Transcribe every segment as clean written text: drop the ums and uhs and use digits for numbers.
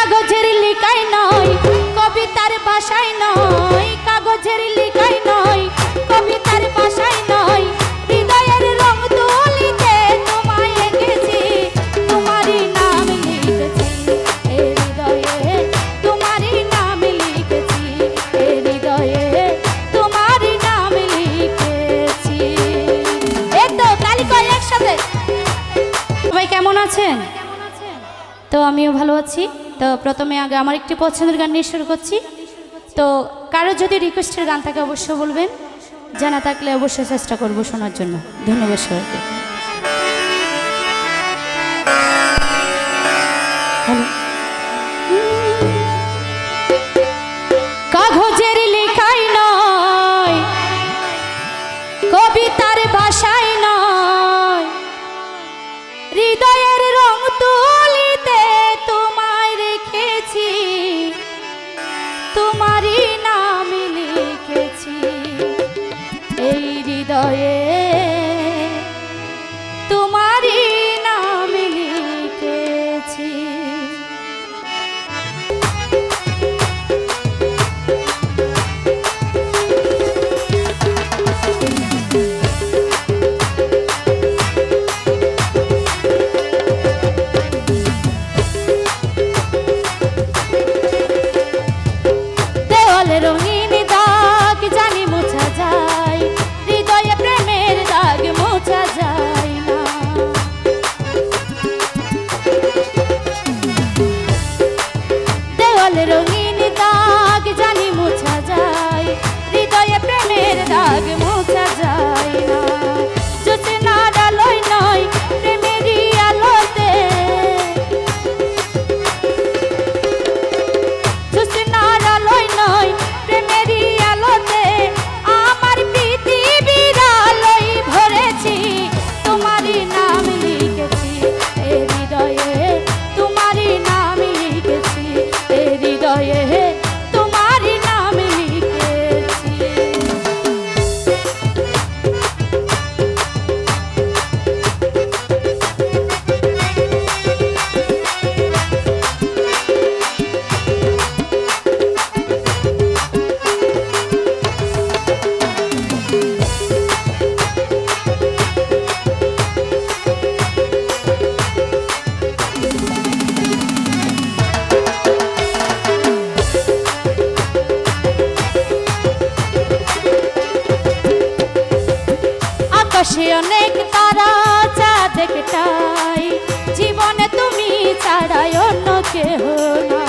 কাগজের লিখাই নয় কবিতার ভাষায় নয়, কাগজের লিখাই নয় কবিতার ভাষায় নয়, হৃদয়ের রং তুলিতে তোমায় এঁকেছি, তোমারই নাম লিখেছি এ হৃদয়ে, তোমারই নাম লিখেছি এ হৃদয়ে, তোমারই নাম লিখেছি। এই তো তালি কয় একসাথে। সবাই কেমন আছেন? তো আমিও ভালো আছি। তো প্রথমে আগে আমার একটি পছন্দের গান নিয়ে শুরু করছি। তো কারো যদি রিকোয়েস্টের গান থাকে অবশ্যই বলবেন, জানা থাকলে অবশ্যই চেষ্টা করব শোনার জন্য। ধন্যবাদ সবাইকে। কাগজের লেখাই নয় কবিতার ভাষায় নয়, হৃদয়ের রং তুলিতে তোমায় রেখেছি, তোমারই নাম লিখেছি এই হৃদয়ে, তোমারই নাম লিখেছি। রঙিন দাগ জানি মোছা যায়, হৃদয়ে প্রেমের দাগ মোছা যায় না, দেওয়ালে রঙিন দাগ জানি মোছা যায়, হৃদয়ে প্রেমের দাগ মোছা যায় না, জ্যোৎস্নার আলোয় নয় প্রেমেরই আলোতে, জ্যোৎস্নার আলোয় নয় প্রেমেরই আলোতে, আমার পৃথিবীর আলোয় ভরেছি, তোমারই নাম লিখেছি এ হৃদয়ে, তোমারই নাম লিখেছি এ হৃদয়ে, তোমারই নাম লিখেছি। আকাশে অনেক তারা চাঁদ একটাই, জীবনে তুমি ছাড়াই অন্য কেহ না,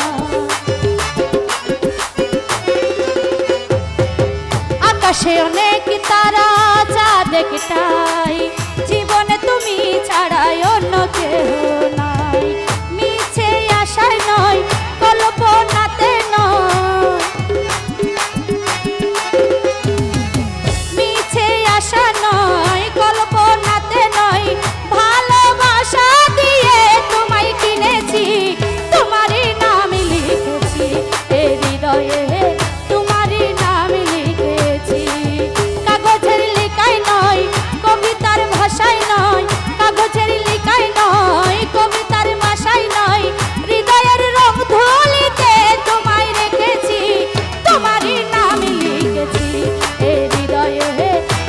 আকাশে অনেক তারা চাঁদ একটাই, জীবনে তুমি ছাড়াই অন্য কেহ নাই, মিছে আশায় নয় কল্পনাতে নয়, মিছে আশা নয় কল্পনাতে নয়, ভালোবাসা দিয়ে তোমায় কিনেছি, তোমারই নাম লিখেছি এ হৃদয়ে, তোমারই নাম লিখেছি, কাগজের লেখাই নয় কবিতার ভাষায় নয়, কাগজের লেখাই নয় কবিতার ভাষায় নয়, হৃদয়ের রং ধুলিতে তোমায় রেখেছি, তোমারই নাম লিখেছি এ হৃদয়ে,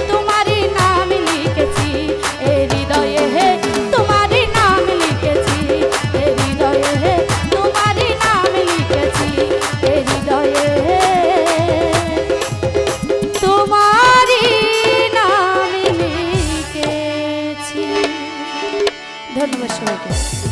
তোমারই নাম লিখেছি এ হৃদয়ে, তোমারই নাম লিখেছি এ হৃদয়ে, তোমারই নাম লিখেছি এ হৃদয়ে, তোমারই নাম লিখেছি। ধন্যবাদ সবাইকে।